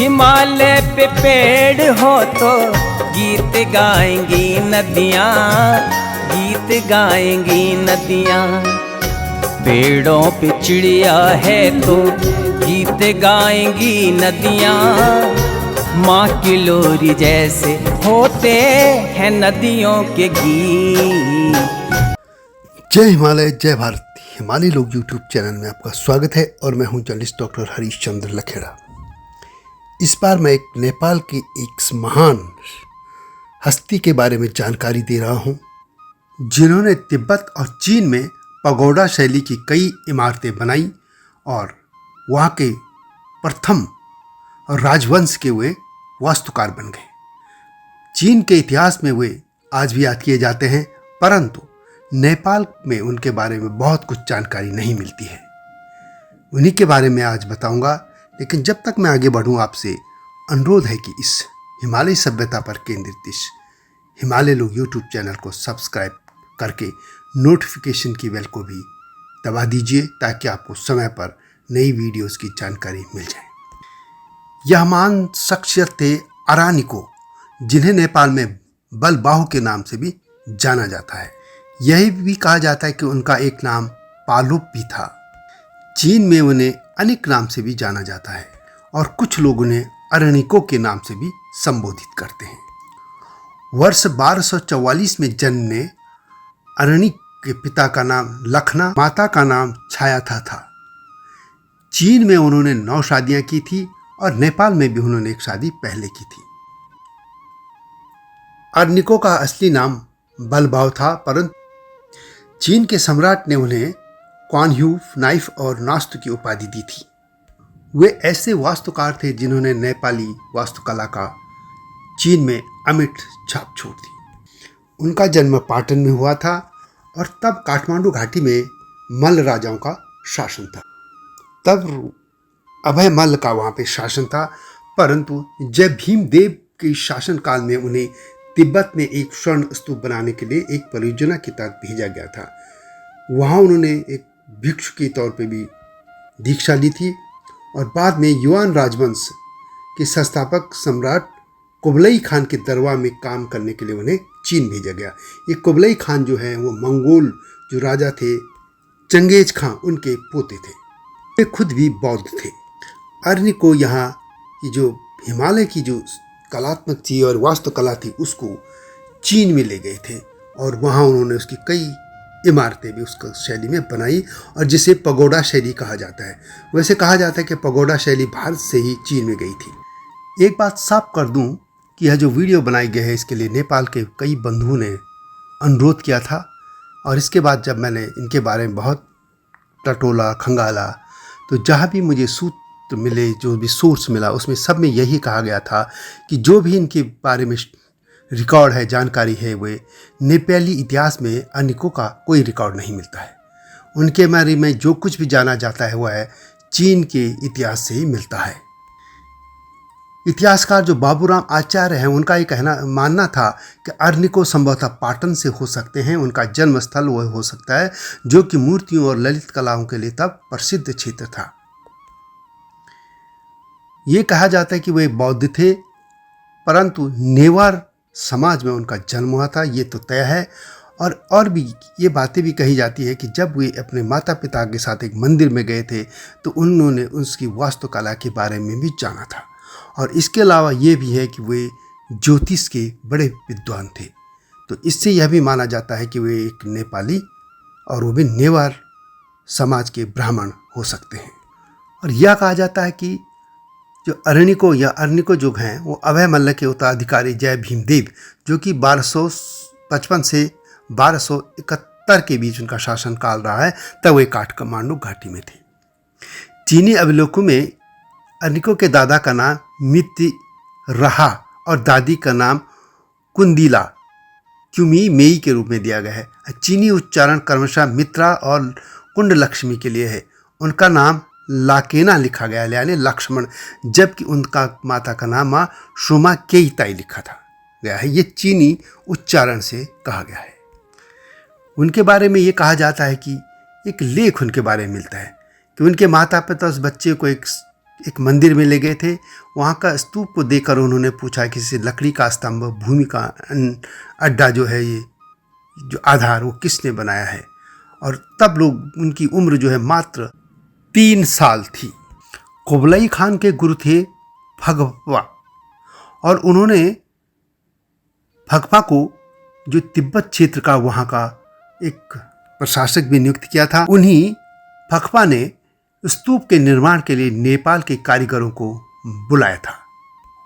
हिमालय पे पेड़ हो तो गीत गाएंगी नदियाँ, गीत गाएंगी नदियाँ। पेड़ों पे चिड़िया है तो गीत गाएंगी नदियाँ। माँ की लोरी जैसे होते हैं नदियों के गीत। जय हिमालय, जय भारत। हिमालय लोग यूट्यूब चैनल में आपका स्वागत है और मैं हूं जर्नलिस्ट डॉक्टर हरीश चंद्र लखेड़ा। इस बार मैं नेपाल की एक महान हस्ती के बारे में जानकारी दे रहा हूं, जिन्होंने तिब्बत और चीन में पगोडा शैली की कई इमारतें बनाई और वहां के प्रथम राजवंश के वे वास्तुकार बन गए। चीन के इतिहास में वे आज भी याद किए जाते हैं, परंतु नेपाल में उनके बारे में बहुत कुछ जानकारी नहीं मिलती है। उन्हीं के बारे में आज बताऊंगा, लेकिन जब तक मैं आगे बढ़ूं आपसे अनुरोध है कि इस हिमालय सभ्यता पर केंद्रित इस हिमालय लोग यूट्यूब चैनल को सब्सक्राइब करके नोटिफिकेशन की बेल को भी दबा दीजिए, ताकि आपको समय पर नई वीडियोस की जानकारी मिल जाए। यह महान शख्सियत थे अरानिको, जिन्हें नेपाल में बलबाहु के नाम से भी जाना जाता है। यही भी कहा जाता है कि उनका एक नाम पालुप भी था। चीन में उन्हें अनेक नाम से भी जाना जाता है और कुछ लोग उन्हें अरनिको के नाम से भी संबोधित करते हैं। वर्ष 1244 में जन्मे अरनिक के पिता का नाम लखना, माता का नाम छायाथा था। चीन में उन्होंने 9 शादियां की थी और नेपाल में भी उन्होंने एक शादी पहले की थी। अरनिको का असली नाम बलबाहु था, परंतु चीन के सम्राट ने उन्हें क्वानह्यू, नाइफ और नास्तु की उपाधि दी थी। वे ऐसे वास्तुकार थे जिन्होंने नेपाली वास्तुकला का चीन में अमिट छाप छोड़ दी। उनका जन्म पाटन में हुआ था और तब काठमांडू घाटी में मल्ल राजाओं का शासन था। तब अभय मल्ल का वहाँ पे शासन था, परंतु जब भीमदेव के शासनकाल में उन्हें तिब्बत में एक स्वर्ण स्तूप बनाने के लिए एक परियोजना के तहत भेजा गया था। वहाँ उन्होंने एक भिक्षु के तौर पे भी दीक्षा ली थी और बाद में युआन राजवंश के संस्थापक सम्राट कुबलई खान के दरबार में काम करने के लिए उन्हें चीन भेजा गया। ये कुबलई खान जो है वो मंगोल जो राजा थे चंगेज खां, उनके पोते थे। वे खुद भी बौद्ध थे। अरनिको यहाँ की जो हिमालय की जो कलात्मक थी और वास्तुकला थी उसको चीन में ले गए थे और वहाँ उन्होंने उसकी कई इमारतें भी उसका शैली में बनाई और जिसे पगोडा शैली कहा जाता है। वैसे कहा जाता है कि पगोडा शैली भारत से ही चीन में गई थी। एक बात साफ कर दूं कि यह जो वीडियो बनाई गई है इसके लिए नेपाल के कई बंधुओं ने अनुरोध किया था और इसके बाद जब मैंने इनके बारे में बहुत टटोला खंगाला तो जहाँ भी मुझे सूत्र मिले, जो भी सोर्स मिला, उसमें सब में यही कहा गया था कि जो भी इनके बारे में रिकॉर्ड है, जानकारी है, वे नेपाली इतिहास में अरनिको का कोई रिकॉर्ड नहीं मिलता है। उनके बारे में जो कुछ भी जाना जाता है वह चीन के इतिहास से ही मिलता है। इतिहासकार जो बाबूराम आचार्य हैं, उनका ये मानना था कि अरनिको संभवतः पाटन से हो सकते हैं। उनका जन्म स्थल वह हो सकता है जो कि मूर्तियों और ललित कलाओं के लिए तब प्रसिद्ध क्षेत्र था। ये कहा जाता है कि वे बौद्ध थे, परंतु नेवार समाज में उनका जन्म हुआ था, ये तो तय है। और भी ये बातें भी कही जाती है कि जब वे अपने माता पिता के साथ एक मंदिर में गए थे तो उन्होंने उसकी वास्तुकला के बारे में भी जाना था। और इसके अलावा ये भी है कि वे ज्योतिष के बड़े विद्वान थे। तो इससे यह भी माना जाता है कि वे एक नेपाली और वो भी नेवार समाज के ब्राह्मण हो सकते हैं। और यह कहा जाता है कि जो अरनिको जो हैं वो अभय मल्ल के उत्तराधिकारी जय भीमदेव, जो कि 1255 से 1271 के बीच उनका शासनकाल रहा है, तब वे काठमांडू घाटी में थे। चीनी अभिलेखों में अरनिको के दादा का नाम मिति रहा और दादी का नाम कुंदिला क्यूमी मेई के रूप में दिया गया है। चीनी उच्चारण क्रमशः मित्रा और कुंड लक्ष्मी के लिए है। उनका नाम लाकेना लिखा गया है, यानी लक्ष्मण, जबकि उनका माता का नाम माँ शुमा केईताई लिखा था गया है। ये चीनी उच्चारण से कहा गया है। उनके बारे में ये कहा जाता है कि एक लेख उनके बारे में मिलता है कि उनके माता पिता उस बच्चे को एक एक मंदिर में ले गए थे। वहाँ का स्तूप को देखकर उन्होंने पूछा कि इसे लकड़ी का स्तंभ, भूमि का अड्डा जो है, ये जो आधार वो किसने बनाया है। और तब लोग, उनकी उम्र जो है मात्र 3 साल थी। कुबलाई खान के गुरु थे भगवा, और उन्होंने भगवा को जो तिब्बत क्षेत्र का वहाँ का एक प्रशासक भी नियुक्त किया था। उन्हीं भगवा ने स्तूप के निर्माण के लिए नेपाल के कारीगरों को बुलाया था।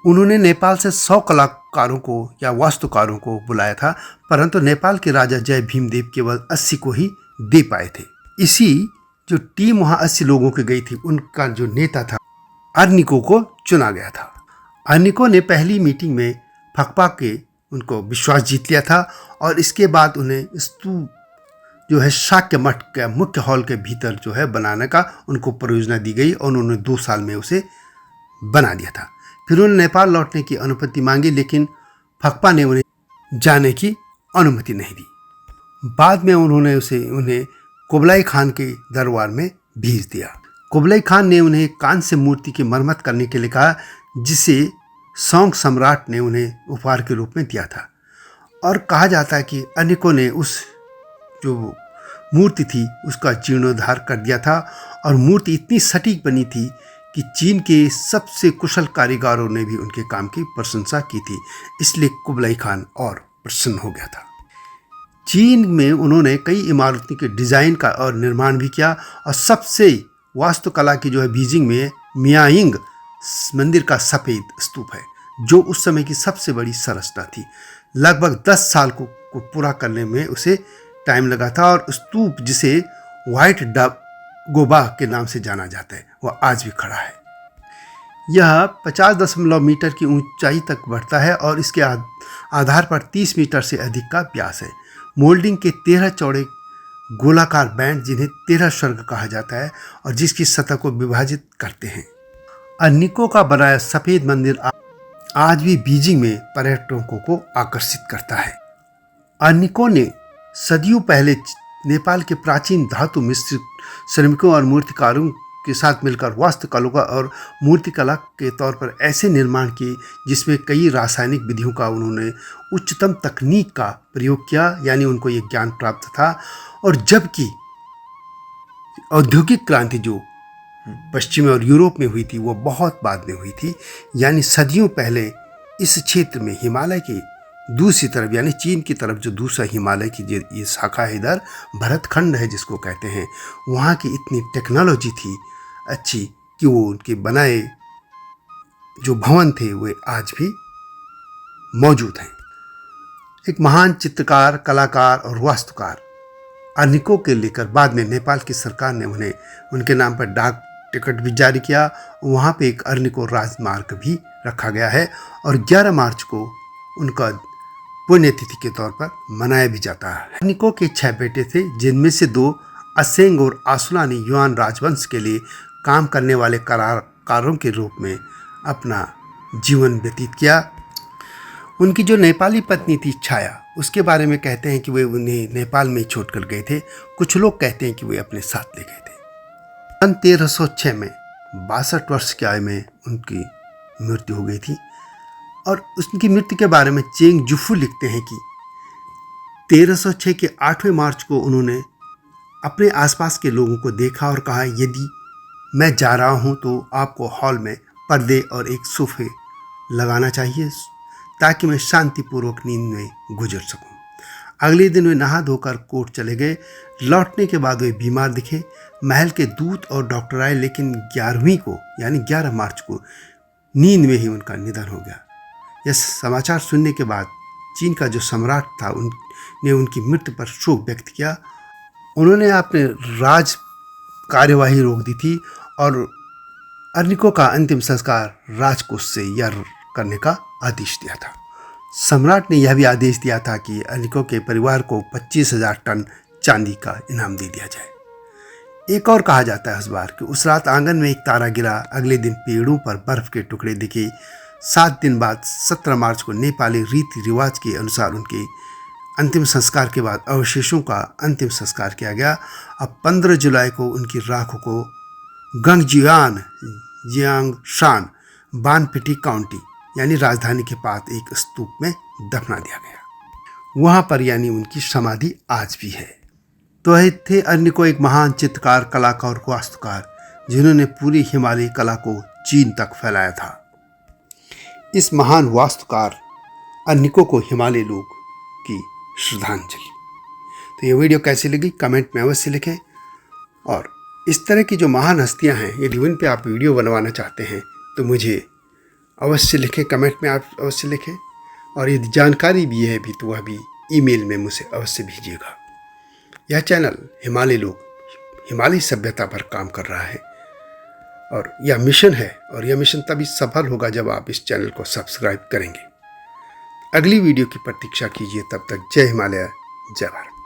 उन्होंने नेपाल से 100 कलाकारों को या वास्तुकारों को बुलाया था, परंतु नेपाल के राजा जय भीमदेव केवल 80 को ही दे पाए थे। इसी जो टीम वहाँ 80 लोगों की गई थी, उनका जो नेता था अर्निको को चुना गया था। अर्निको ने पहली मीटिंग में भगवा के उनको विश्वास जीत लिया था, और इसके बाद उन्हें स्तूप जो है शाक्य मठ के मुख्य हॉल के भीतर जो है बनाने का उनको परियोजना दी गई, और उन्होंने 2 साल में उसे बना दिया था। फिर उन्होंने नेपाल लौटने की अनुमति मांगी, लेकिन भगवा ने उन्हें जाने की अनुमति नहीं दी। बाद में उन्हें कुबलाई खान के दरबार में भेज दिया। कुबलाई खान ने उन्हें कांस्य मूर्ति की मरम्मत करने के लिए कहा, जिसे सोंग सम्राट ने उन्हें उपहार के रूप में दिया था। और कहा जाता है कि अर्निको ने उस जो मूर्ति थी उसका जीर्णोद्धार कर दिया था, और मूर्ति इतनी सटीक बनी थी कि चीन के सबसे कुशल कारीगरों ने भी उनके काम की प्रशंसा की थी। इसलिए कुबलाई खान और प्रसन्न हो गया था। चीन में उन्होंने कई इमारतों के डिजाइन का और निर्माण भी किया, और सबसे वास्तुकला की जो है बीजिंग में मियाइंग मंदिर का सफ़ेद स्तूप है, जो उस समय की सबसे बड़ी संरचना थी। लगभग 10 साल को पूरा करने में उसे टाइम लगा था, और स्तूप जिसे व्हाइट गोबा के नाम से जाना जाता है, वह आज भी खड़ा है। यह 50 मीटर की ऊंचाई तक बढ़ता है, और इसके आधार पर 30 मीटर से अधिक का व्यास है। मोल्डिंग के 13 चौड़े गोलाकार बैंड, जिन्हें 13 स्वर्ग कहा जाता है, और जिसकी सतह को विभाजित करते हैं। अर्निको का बनाया सफेद मंदिर आज भी बीजिंग में पर्यटकों को आकर्षित करता है। अर्निको ने सदियों पहले नेपाल के प्राचीन धातु मिश्रित श्रमिकों और मूर्तिकारों के साथ मिलकर वास्तुकला और मूर्तिकला के तौर पर ऐसे निर्माण किए जिसमें कई रासायनिक विधियों का उन्होंने उच्चतम तकनीक का प्रयोग किया, यानी उनको ये ज्ञान प्राप्त था। और जबकि औद्योगिक क्रांति जो पश्चिम और यूरोप में हुई थी वो बहुत बाद में हुई थी, यानी सदियों पहले इस क्षेत्र में हिमालय की दूसरी तरफ, यानी चीन की तरफ जो दूसरा हिमालय की ये शाखा है, इधर भरतखंड है जिसको कहते हैं, वहाँ की इतनी टेक्नोलॉजी थी अच्छी कि वो उनके बनाए जो भवन थे वे आज भी मौजूद हैं। एक महान चित्रकार, कलाकार और वास्तुकार अर्निको के लेकर बाद में नेपाल की सरकार ने उन्हें उनके नाम पर डाक टिकट भी जारी किया। वहाँ पे एक अर्निको राजमार्ग भी रखा गया है, और 11 मार्च को उनका पुण्यतिथि के तौर पर मनाया भी जाता है। अर्निको के 6 बेटे थे, जिनमें से 2 असेंग और आसुला ने युआन राजवंश के लिए काम करने वाले कलाकारों के रूप में अपना जीवन व्यतीत किया। उनकी जो नेपाली पत्नी थी छाया, उसके बारे में कहते हैं कि वे उन्हें नेपाल में छोड़कर गए थे। कुछ लोग कहते हैं कि वे अपने साथ ले गए थे। सन 1306 में 62 वर्ष की आयु में उनकी मृत्यु हो गई थी। और उनकी मृत्यु के बारे में चेंग जुफू लिखते हैं कि 1306 के 8वें मार्च को उन्होंने अपने आसपास के लोगों को देखा और कहा, यदि मैं जा रहा हूं तो आपको हॉल में पर्दे और एक सोफे लगाना चाहिए ताकि मैं शांतिपूर्वक नींद में गुजर सकूं। अगले दिन वे नहा धोकर कोर्ट चले गए। लौटने के बाद वे बीमार दिखे। महल के दूत और डॉक्टर आए, लेकिन 11वीं को यानी 11 मार्च को नींद में ही उनका निधन हो गया। यह समाचार सुनने के बाद चीन का जो सम्राट था उनने उनकी मृत्यु पर शोक व्यक्त किया। उन्होंने अपने राज कार्यवाही रोक दी थी और अर्निको का अंतिम संस्कार राजकोष से यह करने का आदेश दिया था। सम्राट ने यह भी आदेश दिया था कि अर्निको के परिवार को 25,000 टन चांदी का इनाम दे दिया जाए। एक और कहा जाता है इस बार कि उस रात आंगन में एक तारा गिरा। अगले दिन पेड़ों पर बर्फ के टुकड़े दिखे। 7 दिन बाद 17 मार्च को नेपाली रीति रिवाज के अनुसार उनके अंतिम संस्कार के बाद अवशेषों का अंतिम संस्कार किया गया। अब 15 जुलाई को उनकी राख को गंगजियान जियांगशान बानपिटी काउंटी यानी राजधानी के पास एक स्तूप में दफना दिया गया। वहाँ पर यानी उनकी समाधि आज भी है। तो थे अन्य एक महान चित्रकार, कलाकार और वास्तुकार जिन्होंने पूरी हिमालय कला को चीन तक फैलाया था। इस महान वास्तुकार अन्निको को हिमालय लोग की श्रद्धांजलि। तो ये वीडियो कैसी लगी कमेंट में अवश्य लिखें, और इस तरह की जो महान हस्तियां हैं यदि उन पे आप वीडियो बनवाना चाहते हैं तो मुझे अवश्य लिखें, कमेंट में आप अवश्य लिखें, और यदि जानकारी भी है भी तो वह भी ईमेल में मुझे अवश्य भेजिएगा। यह चैनल हिमालय लोग, हिमालय सभ्यता पर काम कर रहा है और यह मिशन है, और यह मिशन तभी सफल होगा जब आप इस चैनल को सब्सक्राइब करेंगे। अगली वीडियो की प्रतीक्षा कीजिए। तब तक जय हिमालय, जय भारत।